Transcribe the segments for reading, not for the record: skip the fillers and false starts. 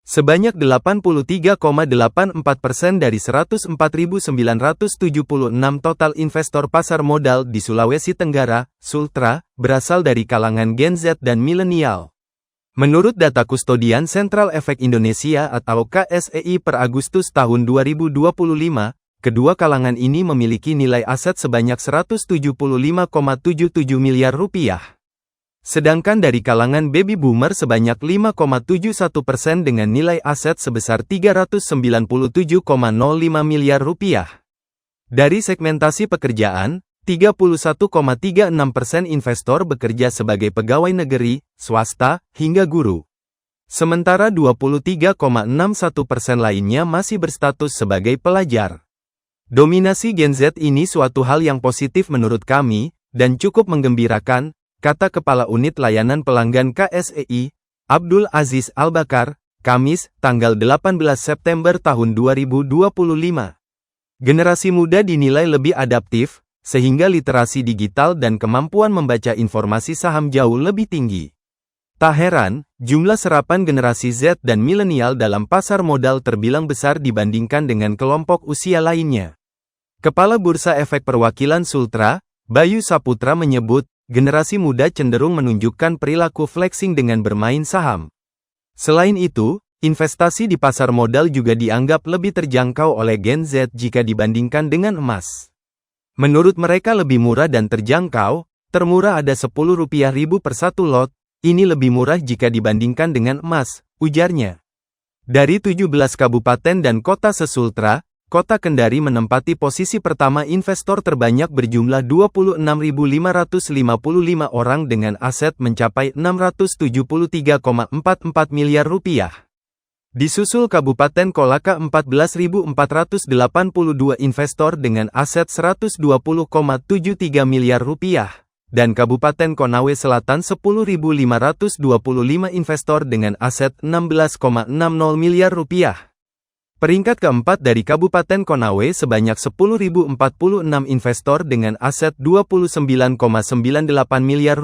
Sebanyak 83,84% dari 104.976 total investor pasar modal di Sulawesi Tenggara, Sultra, berasal dari kalangan Gen Z dan milenial. Menurut data Kustodian Sentral Efek Indonesia atau KSEI per Agustus tahun 2025, kedua kalangan ini memiliki nilai aset sebanyak 175,77 miliar rupiah. Sedangkan dari kalangan baby boomer sebanyak 5,71% dengan nilai aset sebesar 397,05 miliar rupiah. Dari segmentasi pekerjaan, 31,36% investor bekerja sebagai pegawai negeri, swasta, hingga guru. Sementara 23,61% lainnya masih berstatus sebagai pelajar. Dominasi Gen Z ini suatu hal yang positif menurut kami, dan cukup menggembirakan, kata Kepala Unit Layanan Pelanggan KSEI, Abdul Aziz Al-Bakar, Kamis, tanggal 18 September tahun 2025. Generasi muda dinilai lebih adaptif, sehingga literasi digital dan kemampuan membaca informasi saham jauh lebih tinggi. Tak heran, jumlah serapan generasi Z dan milenial dalam pasar modal terbilang besar dibandingkan dengan kelompok usia lainnya. Kepala Bursa Efek Perwakilan Sultra, Bayu Saputra menyebut, generasi muda cenderung menunjukkan perilaku flexing dengan bermain saham. Selain itu, investasi di pasar modal juga dianggap lebih terjangkau oleh Gen Z jika dibandingkan dengan emas. Menurut mereka lebih murah dan terjangkau, termurah ada Rp10.000 per satu lot, ini lebih murah jika dibandingkan dengan emas, ujarnya. Dari 17 kabupaten dan kota se-Sultra, Kota Kendari menempati posisi pertama investor terbanyak berjumlah 26.555 orang dengan aset mencapai Rp673,44 miliar. Disusul Kabupaten Kolaka 14.482 investor dengan aset Rp120,73 miliar, dan Kabupaten Konawe Selatan 10.525 investor dengan aset Rp16,60 miliar. Peringkat keempat dari Kabupaten Konawe sebanyak 10.046 investor dengan aset Rp29,98 miliar.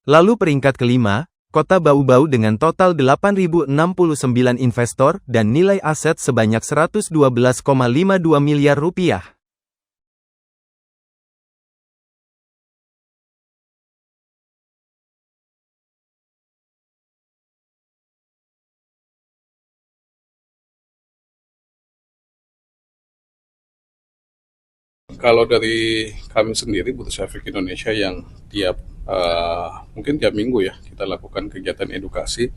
Lalu peringkat kelima, Kota Bau-Bau dengan total 8.069 investor dan nilai aset sebanyak Rp112,52 miliar. Kalau dari kami sendiri Bursa Efek Indonesia yang mungkin tiap minggu ya kita lakukan kegiatan edukasi,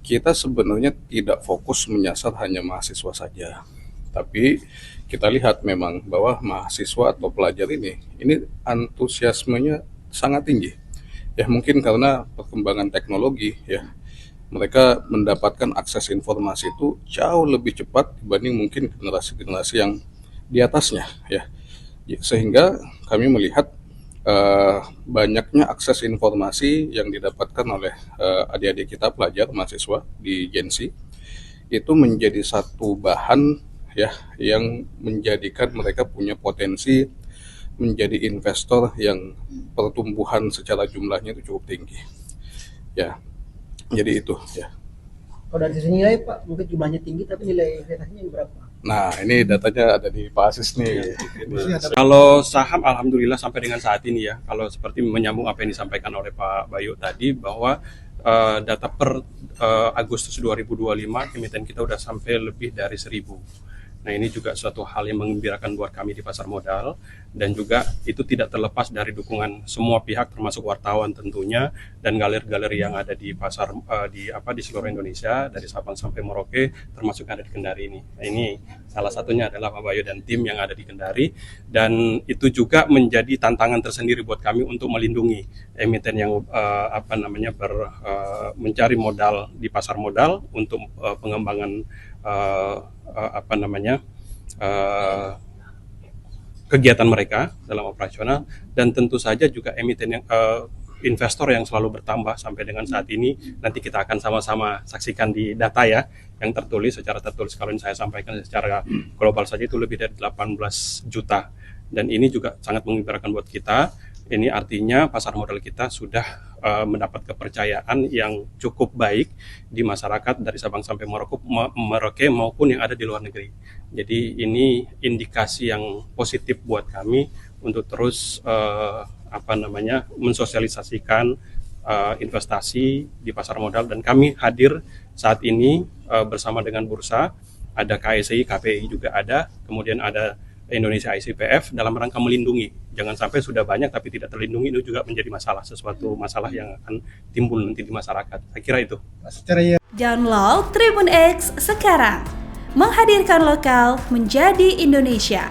kita sebenarnya tidak fokus menyasar hanya mahasiswa saja, tapi kita lihat memang bahwa mahasiswa atau pelajar ini antusiasmenya sangat tinggi. Ya mungkin karena perkembangan teknologi ya, mereka mendapatkan akses informasi itu jauh lebih cepat dibanding mungkin generasi-generasi yang di atasnya ya. Sehingga kami melihat banyaknya akses informasi yang didapatkan oleh adik-adik kita pelajar mahasiswa di Gen Z itu menjadi satu bahan ya yang menjadikan mereka punya potensi menjadi investor yang pertumbuhan secara jumlahnya itu cukup tinggi ya. Jadi itu ya. Kalau dari sisi nilai Pak, mungkin jumlahnya tinggi tapi nilai investasinya berapa? Nah, ini datanya ada di Pak Asis nih. Kalau saham, alhamdulillah sampai dengan saat ini ya, kalau seperti menyambung apa yang disampaikan oleh Pak Bayu tadi, bahwa data per Agustus 2025, emiten kita udah sampai lebih dari 1.000. Nah ini juga suatu hal yang menggembirakan buat kami di pasar modal, dan juga itu tidak terlepas dari dukungan semua pihak termasuk wartawan tentunya dan galeri-galeri yang ada di pasar di seluruh Indonesia dari Sabang sampai Merauke termasuk yang ada di Kendari ini. Nah, ini salah satunya adalah Pak Bayu dan tim yang ada di Kendari, dan itu juga menjadi tantangan tersendiri buat kami untuk melindungi emiten yang mencari modal di pasar modal untuk pengembangan kegiatan mereka dalam operasional, dan tentu saja juga emiten yang investor yang selalu bertambah sampai dengan saat ini. Nanti kita akan sama-sama saksikan di data ya yang tertulis, secara tertulis kalau saya sampaikan secara global saja itu lebih dari 18 juta, dan ini juga sangat menggembirakan buat kita. Ini artinya pasar modal kita sudah mendapat kepercayaan yang cukup baik di masyarakat dari Sabang sampai Merauke maupun yang ada di luar negeri. Jadi ini indikasi yang positif buat kami untuk terus mensosialisasikan investasi di pasar modal, dan kami hadir saat ini bersama dengan bursa, ada KSI, KPI juga ada, kemudian ada Indonesia ICPF dalam rangka melindungi. Jangan sampai sudah banyak tapi tidak terlindungi, itu juga menjadi masalah, sesuatu masalah yang akan timbul nanti di masyarakat. Saya kira itu. Download Tribun X sekarang, menghadirkan lokal menjadi Indonesia.